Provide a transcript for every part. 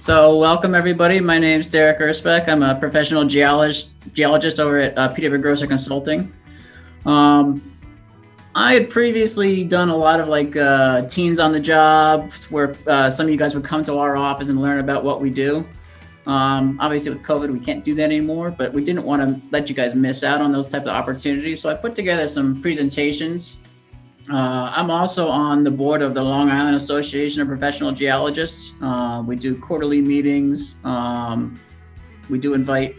So welcome everybody. My name is Derek Ersbak. I'm a professional geologist over at PWGC Consulting. I had previously done a lot of teens on the job where some of you guys would come to our office and learn about what we do. Obviously with COVID, we can't do that anymore, but we didn't want to let you guys miss out on those types of opportunities. So I put together some presentations. I'm also on the board of the Long Island Association of Professional Geologists. We do quarterly meetings. We do invite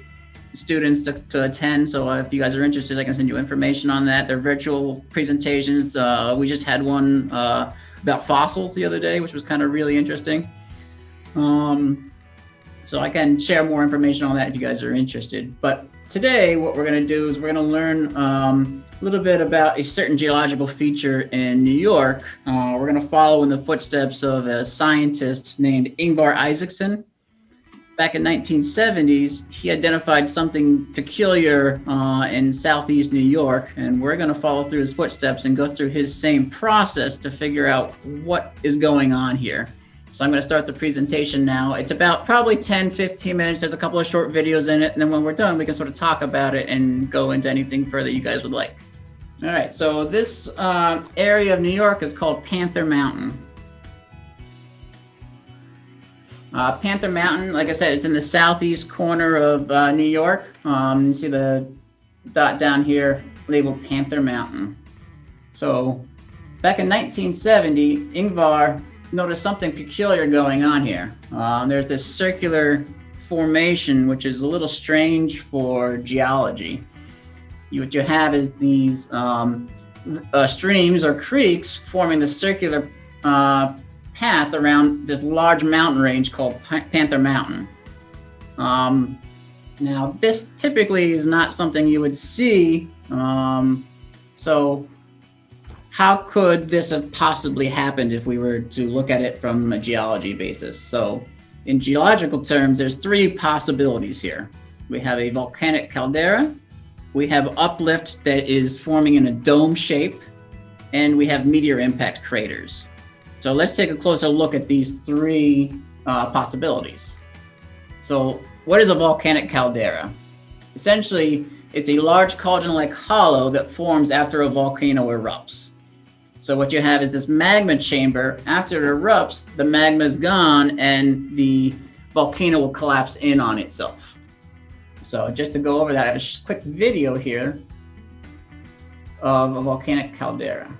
students to attend. So if you guys are interested, I can send you information on that. They're virtual presentations. We just had one about fossils the other day, which was kind of really interesting. So I can share more information on that if you guys are interested. But today, what we're going to do is we're going to learn a little bit about a certain geological feature in New York. We're going to follow in the footsteps of a scientist named Ingvar Isaacson. Back in 1970s, he identified something peculiar in southeast New York, and we're going to follow through his footsteps and go through his same process to figure out what is going on here. So I'm going to start the presentation now. It's about probably 10-15 minutes. There's a couple of short videos in it, and then when we're done, we can sort of talk about it and go into anything further you guys would like. All right, so this area of New York is called Panther Mountain. Panther Mountain, like I said, it's in the southeast corner of New York. You see the dot down here labeled Panther Mountain. So back in 1970, Ingvar noticed something peculiar going on here. There's this circular formation, which is a little strange for geology. What you have is these streams or creeks forming the circular path around this large mountain range called Panther Mountain. Now, this typically is not something you would see. So how could this have possibly happened if we were to look at it from a geology basis? So in geological terms, there's three possibilities here. We have a volcanic caldera, we have uplift that is forming in a dome shape, and we have meteor impact craters. So let's take a closer look at these three possibilities. So what is a volcanic caldera? Essentially, it's a large cauldron-like hollow that forms after a volcano erupts. So what you have is this magma chamber. After it erupts, the magma is gone and the volcano will collapse in on itself. So just to go over that, I have a quick video here of a volcanic caldera.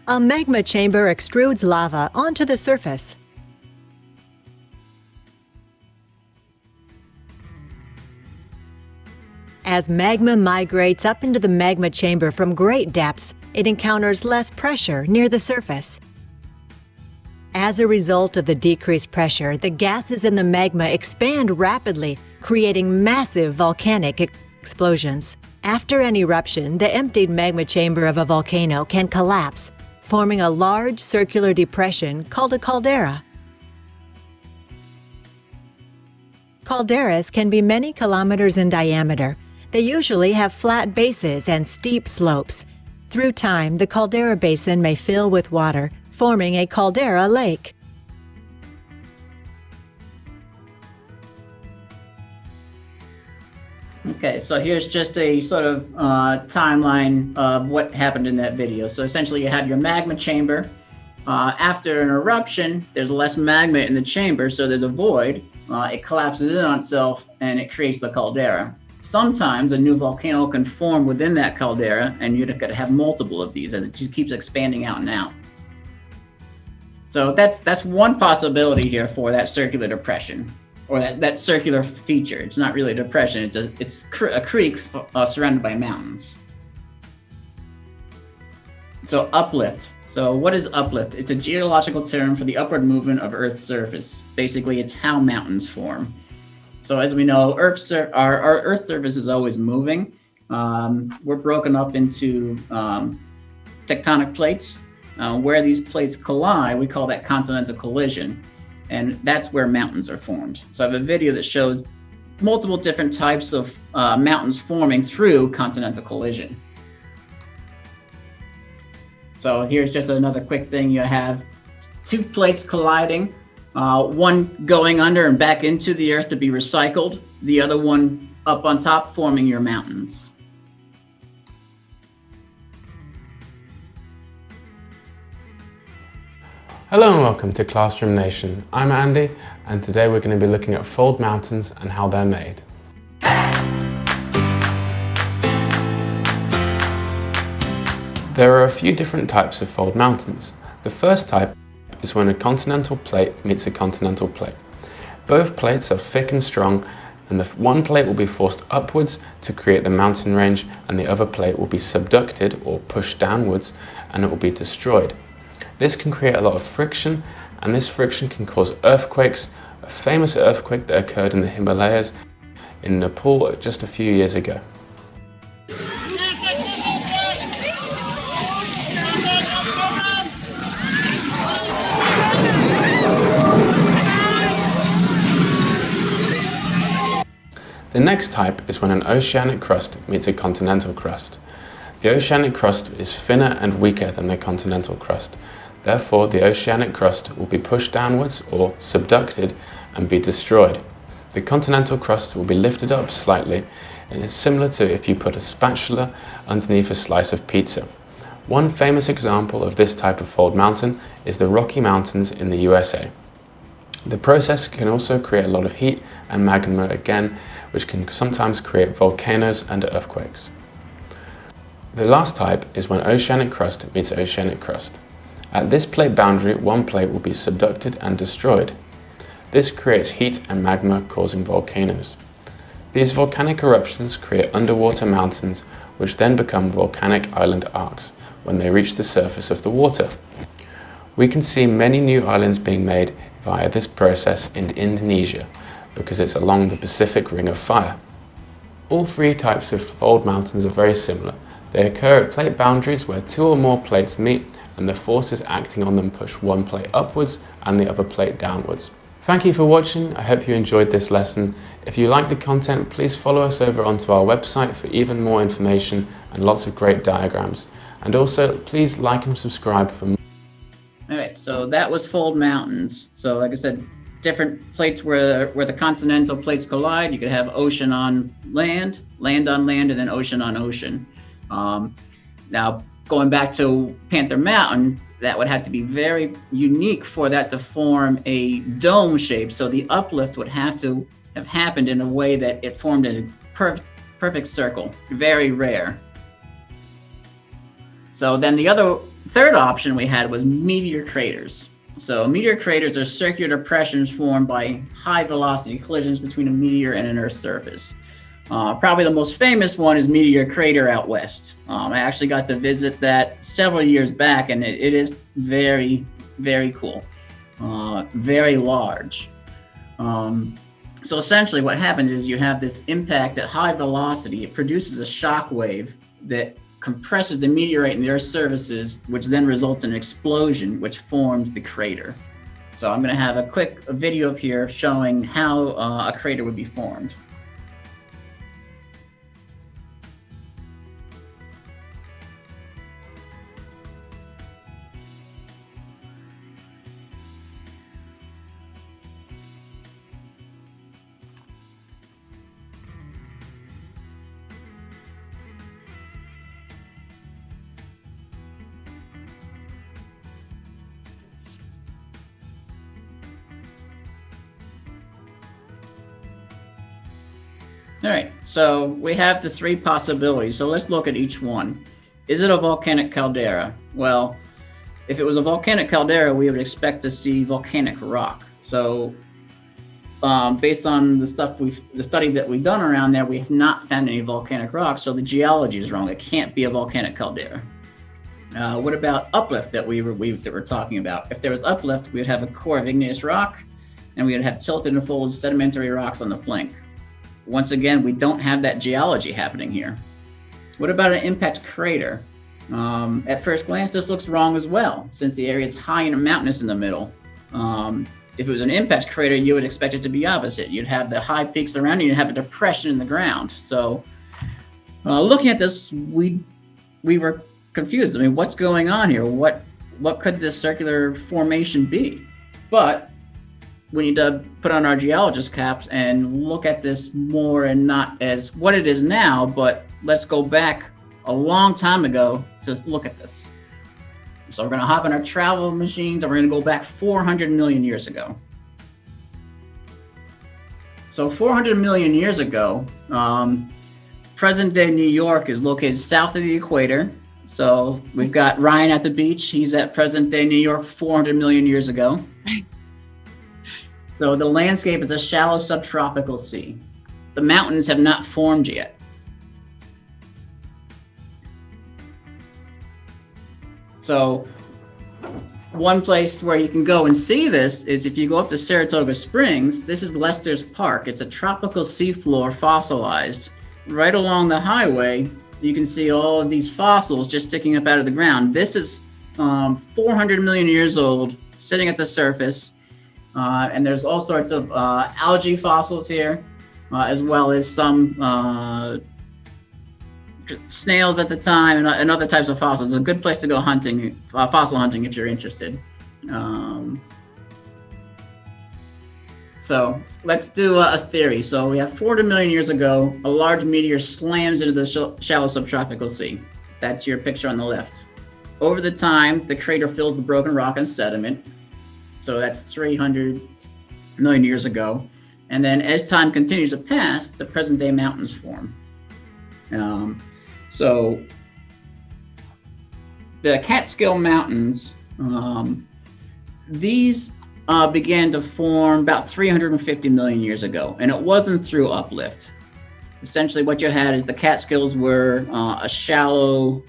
A magma chamber extrudes lava onto the surface. As magma migrates up into the magma chamber from great depths, it encounters less pressure near the surface. As a result of the decreased pressure, the gases in the magma expand rapidly, creating massive volcanic explosions. After an eruption, the emptied magma chamber of a volcano can collapse, forming a large circular depression called a caldera. Calderas can be many kilometers in diameter. They usually have flat bases and steep slopes. Through time, the caldera basin may fill with water, forming a caldera lake. Okay, so here's just a sort of timeline of what happened in that video. So essentially you have your magma chamber. After an eruption, there's less magma in the chamber, so there's a void. It collapses in on itself and it creates the caldera. Sometimes a new volcano can form within that caldera, and you're going to have multiple of these as it just keeps expanding out and out. So that's one possibility here for that circular depression, or that circular feature. It's not really a depression, it's a creek surrounded by mountains. So uplift. So what is uplift? It's a geological term for the upward movement of Earth's surface. Basically, it's how mountains form. So as we know, our Earth's surface is always moving. We're broken up into tectonic plates. Where these plates collide, we call that continental collision. And that's where mountains are formed. So I have a video that shows multiple different types of mountains forming through continental collision. So here's just another quick thing. You have two plates colliding, one going under and back into the earth to be recycled, the other one up on top forming your mountains. Hello and welcome to Classroom Nation. I'm Andy, and today we're going to be looking at fold mountains and how they're made. There are a few different types of fold mountains. The first type is when a continental plate meets a continental plate. Both plates are thick and strong, and the one plate will be forced upwards to create the mountain range, and the other plate will be subducted or pushed downwards, and it will be destroyed. This can create a lot of friction, and this friction can cause earthquakes. A famous earthquake that occurred in the Himalayas in Nepal just a few years ago. The next type is when an oceanic crust meets a continental crust. The oceanic crust is thinner and weaker than the continental crust. Therefore, the oceanic crust will be pushed downwards or subducted and be destroyed. The continental crust will be lifted up slightly, and it's similar to if you put a spatula underneath a slice of pizza. One famous example of this type of fold mountain is the Rocky Mountains in the USA. The process can also create a lot of heat and magma again, which can sometimes create volcanoes and earthquakes. The last type is when oceanic crust meets oceanic crust. At this plate boundary, one plate will be subducted and destroyed. This creates heat and magma, causing volcanoes. These volcanic eruptions create underwater mountains, which then become volcanic island arcs when they reach the surface of the water. We can see many new islands being made via this process in Indonesia, because it's along the Pacific Ring of Fire. All three types of fold mountains are very similar. They occur at plate boundaries where two or more plates meet, and the forces acting on them push one plate upwards and the other plate downwards. Thank you for watching. I hope you enjoyed this lesson. If you like the content, please follow us over onto our website for even more information and lots of great diagrams. And also, please like and subscribe for more. All right, so that was fold mountains. So like I said, different plates where the continental plates collide. You could have ocean on land, land on land, and then ocean on ocean. Now, going back to Panther Mountain, that would have to be very unique for that to form a dome shape. So the uplift would have to have happened in a way that it formed a perfect circle. Very rare. So then the third option we had was meteor craters. So meteor craters are circular depressions formed by high velocity collisions between a meteor and an Earth's surface. Probably the most famous one is Meteor Crater out west. I actually got to visit that several years back, and it is very, very cool. Very large. So essentially what happens is you have this impact at high velocity. It produces a shock wave that compresses the meteorite in the Earth's surfaces, which then results in an explosion, which forms the crater. So I'm going to have a quick video up here showing how a crater would be formed. All right, so we have the three possibilities. So let's look at each one. Is it a volcanic caldera? Well, if it was a volcanic caldera, we would expect to see volcanic rock. So based on the study that we've done around there, we have not found any volcanic rock. So the geology is wrong. It can't be a volcanic caldera. What about uplift that we're talking about? If there was uplift, we would have a core of igneous rock, and we would have tilted and folded sedimentary rocks on the flank. Once again, we don't have that geology happening here. What about an impact crater? At first glance, this looks wrong as well, since the area is high and mountainous in the middle. if it was an impact crater, you would expect it to be opposite. You'd have the high peaks around you, you'd have a depression in the ground. So looking at this, we were confused. I mean, what's going on here? What could this circular formation be? But we need to put on our geologist caps and look at this more, and not as what it is now, but let's go back a long time ago to look at this. So we're going to hop in our travel machines and we're going to go back 400 million years ago. So 400 million years ago, present-day New York is located south of the equator. So we've got Ryan at the beach. He's at present-day New York 400 million years ago. So the landscape is a shallow subtropical sea. The mountains have not formed yet. So one place where you can go and see this is if you go up to Saratoga Springs. This is Lester's Park. It's a tropical seafloor fossilized. Right along the highway, you can see all of these fossils just sticking up out of the ground. This is 400 million years old, sitting at the surface. And there's all sorts of algae fossils here, as well as some snails at the time and other types of fossils. It's a good place to go hunting, fossil hunting, if you're interested. So let's do a theory. So we have 400 million years ago, a large meteor slams into the shallow subtropical sea. That's your picture on the left. Over the time, the crater fills the broken rock and sediment. So that's 300 million years ago. And then as time continues to pass, the present day mountains form. So the Catskill Mountains, these began to form about 350 million years ago. And it wasn't through uplift. Essentially what you had is the Catskills were a shallow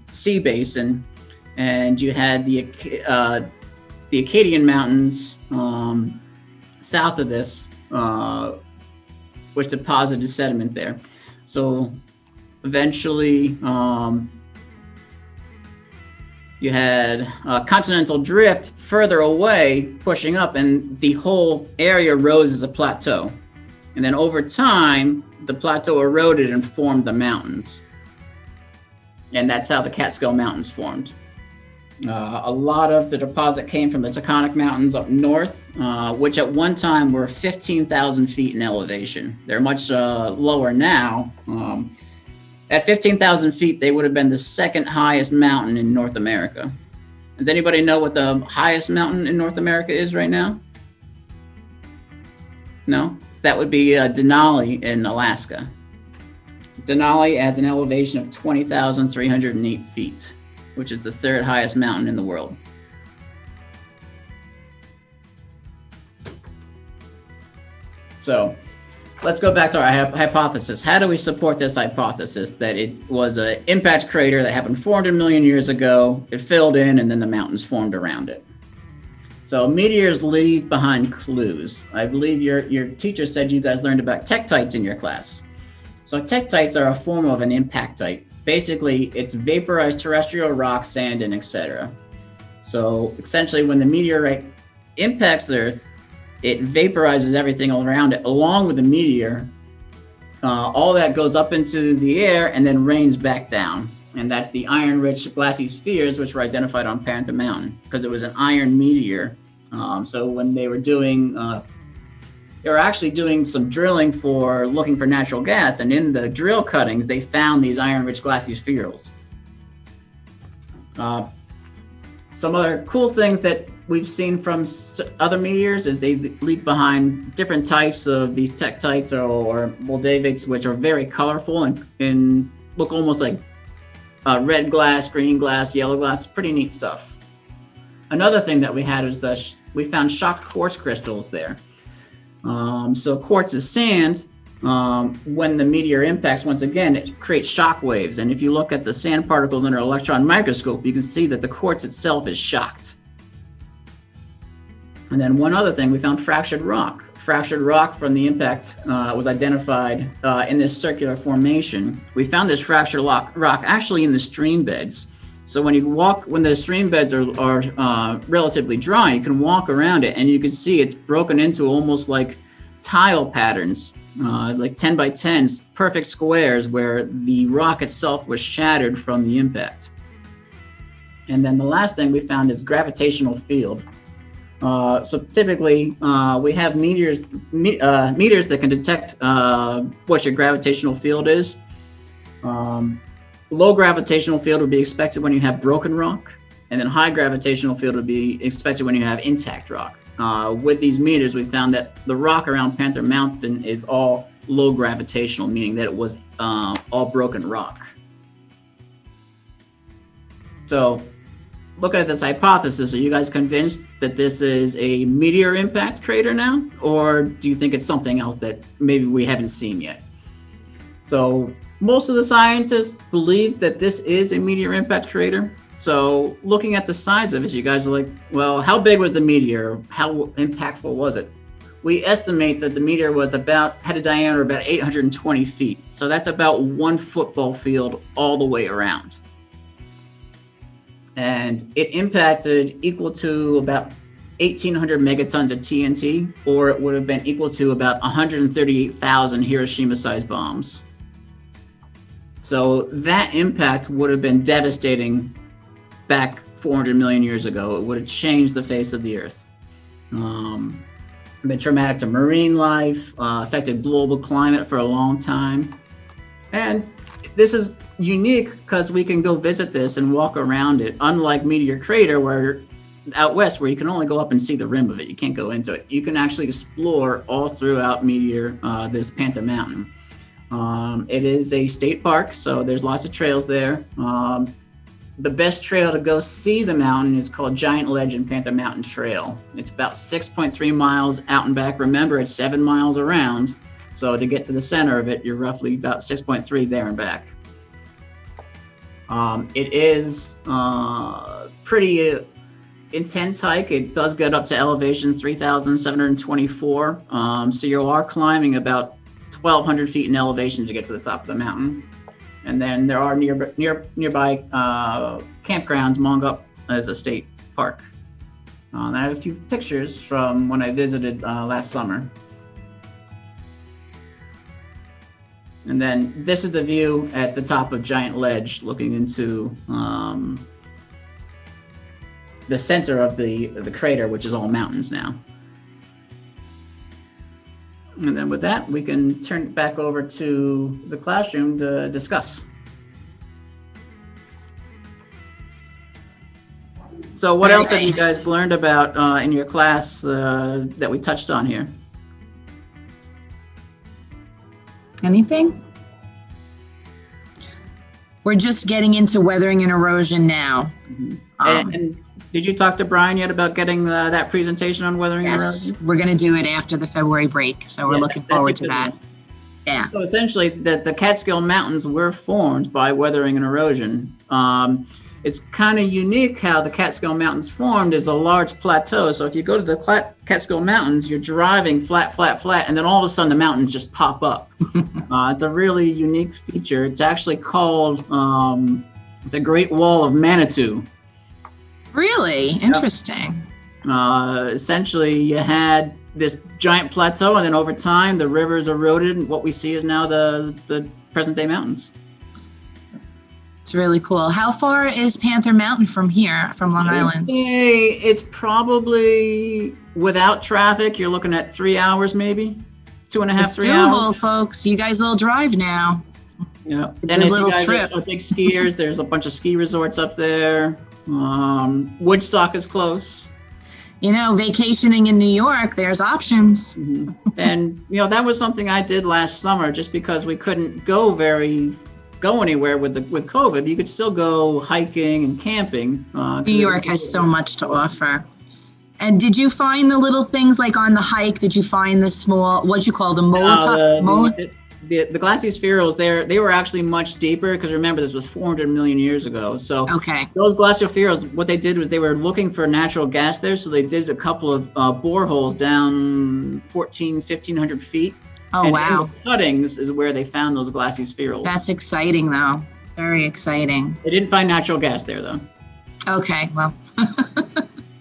sea basin, and you had the Acadian Mountains south of this, which deposited sediment there. So eventually you had continental drift further away pushing up, and the whole area rose as a plateau. And then over time, the plateau eroded and formed the mountains. And that's how the Catskill Mountains formed. A lot of the deposit came from the Taconic Mountains up north, which at one time were 15,000 feet in elevation. They're much lower now. At 15,000 feet, they would have been the second highest mountain in North America. Does anybody know what the highest mountain in North America is right now? No? That would be Denali in Alaska. Denali has an elevation of 20,308 feet, which is the third highest mountain in the world. So let's go back to our hypothesis. How do we support this hypothesis that it was an impact crater that happened 400 million years ago, it filled in, and then the mountains formed around it? So meteors leave behind clues. I believe your teacher said you guys learned about tektites in your class. So tektites are a form of an impactite. Basically, it's vaporized terrestrial rock, sand, and etc. So essentially, when the meteorite impacts the Earth, it vaporizes everything all around it, along with the meteor. All that goes up into the air and then rains back down. And that's the iron-rich glassy spheres, which were identified on Panther Mountain, because it was an iron meteor. So when they were actually doing some drilling for looking for natural gas, and in the drill cuttings, they found these iron-rich glassy spherules. Some other cool things that we've seen from other meteors is they leave behind different types of these tektites or moldavites, which are very colorful and look almost like red glass, green glass, yellow glass. Pretty neat stuff. Another thing that we had is we found shocked quartz crystals there. So quartz is sand. When the meteor impacts, once again, it creates shock waves. And if you look at the sand particles under an electron microscope, you can see that the quartz itself is shocked. And then one other thing, we found fractured rock. Fractured rock from the impact was identified in this circular formation. We found this fractured rock actually in the stream beds. So when the stream beds are relatively dry, you can walk around it and you can see it's broken into almost like tile patterns, like 10 by 10s, perfect squares where the rock itself was shattered from the impact. And then the last thing we found is gravitational field. So typically we have meters that can detect what your gravitational field is. Low gravitational field would be expected when you have broken rock, and then high gravitational field would be expected when you have intact rock. With these meters, we found that the rock around Panther Mountain is all low gravitational, meaning that it was all broken rock. So, looking at this hypothesis, are you guys convinced that this is a meteor impact crater now? Or do you think it's something else that maybe we haven't seen yet? So, most of the scientists believe that this is a meteor impact crater. So looking at the size of it, you guys are like, well, how big was the meteor? How impactful was it? We estimate that the meteor had a diameter of about 820 feet. So that's about 1 football field all the way around. And it impacted equal to about 1,800 megatons of TNT, or it would have been equal to about 138,000 Hiroshima-sized bombs. So that impact would have been devastating back 400 million years ago. It would have changed the face of the Earth. Been traumatic to marine life, affected global climate for a long time. And this is unique because we can go visit this and walk around it, unlike Meteor Crater, where out west, where you can only go up and see the rim of it. You can't go into it. You can actually explore all throughout this Panther Mountain. It is a state park, so there's lots of trails there. The best trail to go see the mountain is called Giant Ledge and Panther Mountain Trail. It's about 6.3 miles out and back. Remember, it's 7 miles around. So to get to the center of it, you're roughly about 6.3 there and back. It is pretty intense hike. It does get up to elevation 3,724. So you are climbing about 1,200 feet in elevation to get to the top of the mountain. And then there are nearby campgrounds. Mongup as a state park. I have a few pictures from when I visited last summer. And then this is the view at the top of Giant Ledge, looking into the center of the crater, which is all mountains now. And then with that, we can turn it back over to the classroom to discuss. So what else have you guys learned about in your class that we touched on here? Anything? We're just getting into weathering and erosion now. Mm-hmm. And did you talk to Brian yet about getting that presentation on weathering and erosion? Yes, we're going to do it after the February break, so we're looking forward to that. Yeah. So essentially, the Catskill Mountains were formed by weathering and erosion. It's kind of unique how the Catskill Mountains formed is a large plateau. So if you go to the Catskill Mountains, you're driving flat, and then all of a sudden the mountains just pop up. It's a really unique feature. It's actually called the Great Wall of Manitou. Really? Interesting. Essentially, you had this giant plateau, and then over time, the rivers eroded, and what we see is now the present-day mountains. It's really cool. How far is Panther Mountain from here, from Long Island? It's probably, without traffic, you're looking at 3 hours maybe, 2.5, 3 hours. It's doable, folks. You guys all drive now. Yeah. It's a good little trip. Are big skiers, there's a bunch of ski resorts up there. Woodstock is close. You know, vacationing in New York, there's options. Mm-hmm. And, that was something I did last summer just because we couldn't go anywhere with COVID. You could still go hiking and camping. New York has so much to offer. And did you find the little things like on the hike? Did you find the small, what'd you call them? The glassy spherules, they were actually much deeper because remember this was 400 million years ago. So those glacial spherules, what they did was they were looking for natural gas there. So they did a couple of boreholes down 1,500 feet. Oh, and wow. in the cuttings is where they found those glassy spherules. That's exciting though. Very exciting. They didn't find natural gas there, though. Okay, well.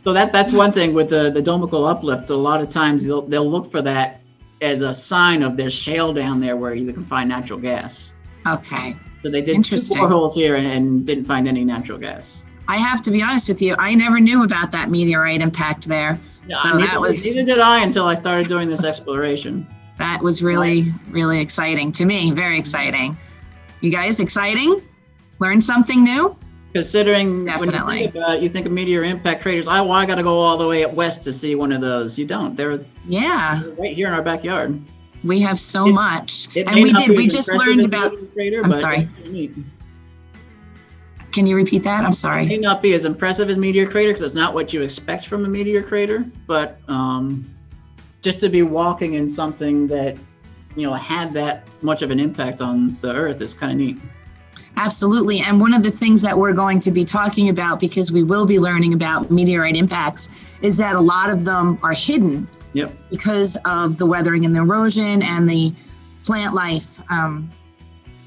So that's one thing with the domical uplifts. A lot of times they'll look for that as a sign of there's shale down there where you can find natural gas. Okay. So they did 2 boreholes here and didn't find any natural gas. I have to be honest with you, I never knew about that meteorite impact there. Yeah, so neither did I until I started doing this exploration. That was really, really exciting to me. Very exciting. You guys, exciting? Learned something new? Considering Definitely. when you think about it, you think of meteor impact craters. I got to go all the way up west to see one of those. You don't. They're right here in our backyard. We have so much. And we just learned about, crater, I'm sorry. Can you repeat that? I'm sorry. It may not be as impressive as meteor crater because it's not what you expect from a meteor crater, but just to be walking in something that, had that much of an impact on the Earth is kind of neat. Absolutely. And one of the things that we're going to be talking about, because we will be learning about meteorite impacts, is that a lot of them are hidden. Yep. Because of the weathering and the erosion and the plant life.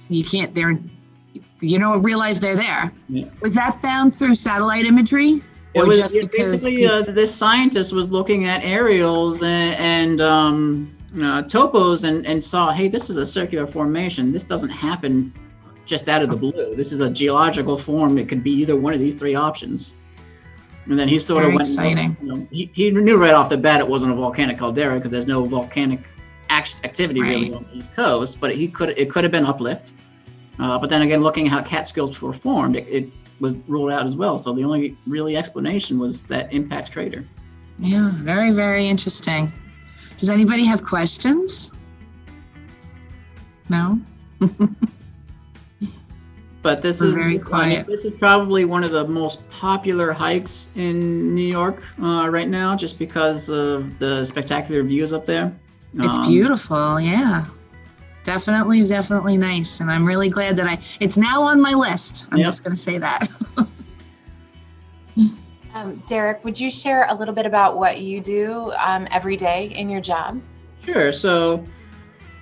You don't realize they're there. Yeah. Was that found through satellite imagery? It was just because basically this scientist was looking at aerials and topos and saw, hey, this is a circular formation. This doesn't happen just out of the blue. This is a geological form. It could be either one of these 3 options. And then he sort of went. Exciting. He knew right off the bat it wasn't a volcanic caldera because there's no volcanic activity really on the East Coast. But it could have been uplift. But then again, looking at how Catskills were formed, it was ruled out as well. So the only really explanation was that impact crater. Yeah, very, very interesting. Does anybody have questions? No? But this is probably one of the most popular hikes in New York right now, just because of the spectacular views up there. It's beautiful, yeah. Definitely nice. And I'm really glad that it's now on my list. I'm just going to say that. Derek, would you share a little bit about what you do every day in your job? Sure. So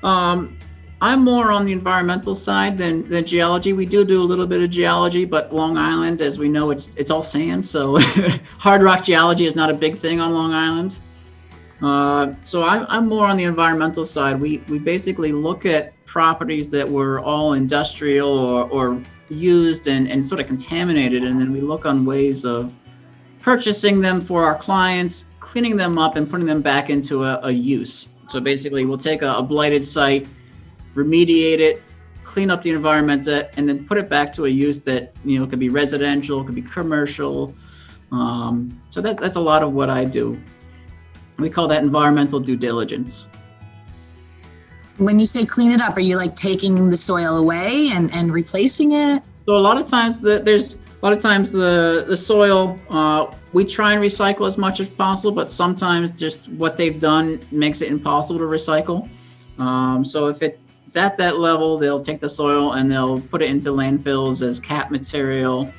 I'm more on the environmental side than geology. We do a little bit of geology, but Long Island, as we know, it's all sand. So hard rock geology is not a big thing on Long Island. So I'm more on the environmental side. We basically look at properties that were all industrial or used and sort of contaminated, and then we look on ways of purchasing them for our clients, cleaning them up, and putting them back into a use. So basically, we'll take a blighted site, remediate it, clean up the environment, and then put it back to a use that could be residential, could be commercial. So that's a lot of what I do. We call that environmental due diligence. When you say clean it up, are you like taking the soil away and replacing it? So a lot of times the soil, we try and recycle as much as possible, but sometimes just what they've done makes it impossible to recycle. So if it's at that level, they'll take the soil and they'll put it into landfills as cap material.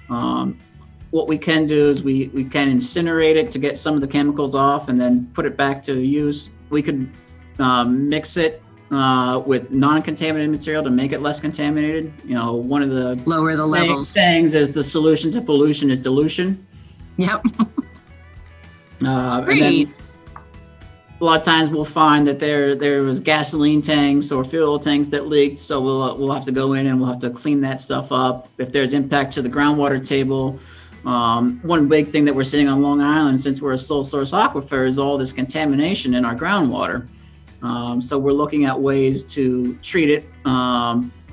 What we can do is we can incinerate it to get some of the chemicals off and then put it back to use. We could mix it with non-contaminated material to make it less contaminated. One of the lower the levels things is the solution to pollution is dilution. Yep. And then a lot of times we'll find that there was gasoline tanks or fuel tanks that leaked, so we'll have to go in and we'll have to clean that stuff up. If there's impact to the groundwater table, one big thing that we're seeing on Long Island, since we're a sole source aquifer, is all this contamination in our groundwater. So we're looking at ways to treat it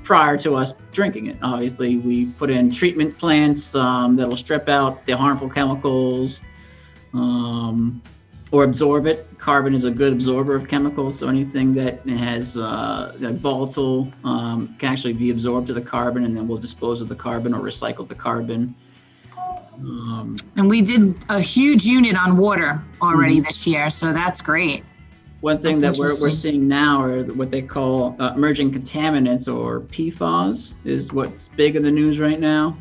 prior to us drinking it. Obviously, we put in treatment plants that'll strip out the harmful chemicals or absorb it. Carbon is a good absorber of chemicals, so anything that has volatile can actually be absorbed to the carbon, and then we'll dispose of the carbon or recycle the carbon. And we did a huge unit on water already this year, so that's great. One thing that we're seeing now are what they call emerging contaminants, or PFAS, is what's big in the news right now.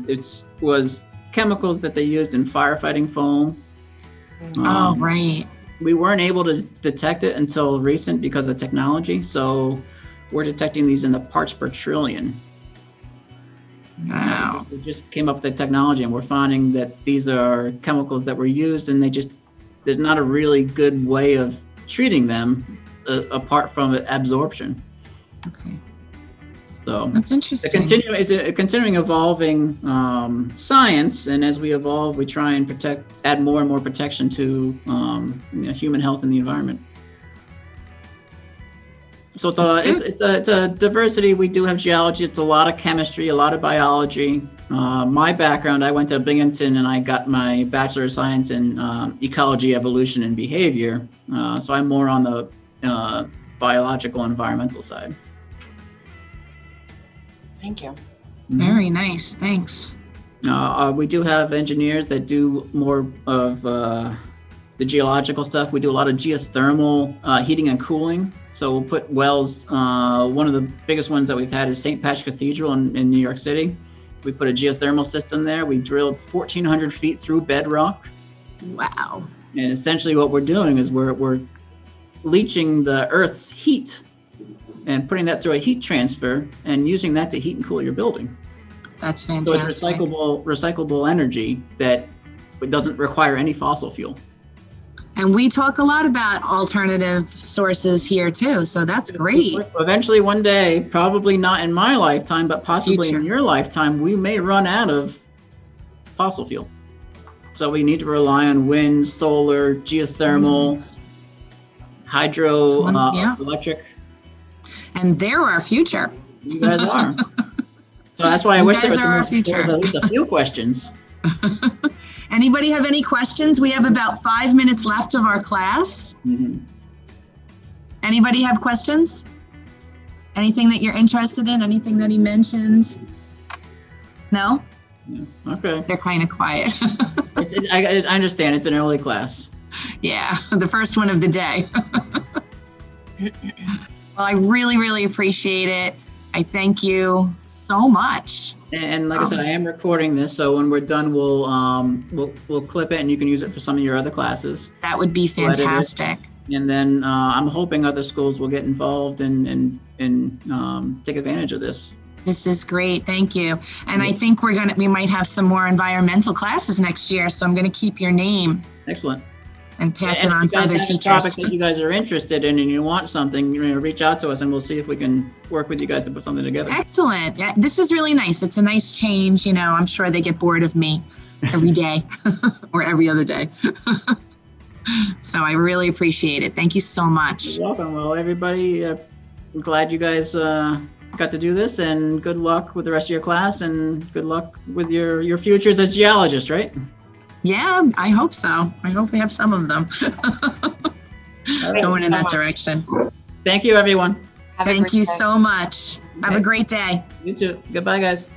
It was chemicals that they used in firefighting foam. Right. We weren't able to detect it until recent because of technology, so we're detecting these in the parts per trillion. Wow. We just came up with the technology, and we're finding that these are chemicals that were used, and there's not a really good way of treating them apart from absorption. Okay. So That's interesting. It's a continuing evolving science, and as we evolve, we try and add more and more protection to human health and the environment. So it's a diversity. We do have geology. It's a lot of chemistry, a lot of biology. My background, I went to Binghamton and I got my Bachelor of Science in Ecology, Evolution, and Behavior. So I'm more on the biological, environmental side. Thank you. Very nice. Thanks. We do have engineers that do more of the geological stuff. We do a lot of geothermal heating and cooling. So we'll put wells. One of the biggest ones that we've had is St. Patrick's Cathedral in New York City. We put a geothermal system there. We drilled 1,400 feet through bedrock. Wow. And essentially what we're doing is we're leaching the Earth's heat and putting that through a heat transfer and using that to heat and cool your building. That's fantastic. So it's recyclable energy that doesn't require any fossil fuel. And we talk a lot about alternative sources here too, so that's great. Eventually one day, probably not in my lifetime, but possibly in your lifetime, we may run out of fossil fuel. So we need to rely on wind, solar, geothermal, hydro, electric. And they're our future. You guys are. So that's why I wish there was at least a few questions. Anybody have any questions? We have about 5 minutes left of our class. Mm-hmm. Anybody have questions? Anything that you're interested in? Anything that he mentions? No? Yeah. Okay. They're kind of quiet. I understand. It's an early class. Yeah, the first one of the day. Well, I really, really appreciate it. I thank you so much. And like I said, I am recording this, so when we're done, we'll clip it, and you can use it for some of your other classes. That would be fantastic. And then I'm hoping other schools will get involved and take advantage of this. This is great. Thank you. And I think we might have some more environmental classes next year, so I'm going to keep your name. Excellent. And pass it on to other teachers. Topic that you guys are interested in and you want something, reach out to us and we'll see if we can work with you guys to put something together. Excellent. Yeah, this is really nice. It's a nice change. I'm sure they get bored of me every day or every other day. So I really appreciate it. Thank you so much. You're welcome. Well, everybody, I'm glad you guys got to do this, and good luck with the rest of your class, and good luck with your futures as geologists, right? Yeah, I hope so. I hope we have some of them going in that direction. Thank you, everyone. Thank you so much. Have a great day. You too. Goodbye, guys.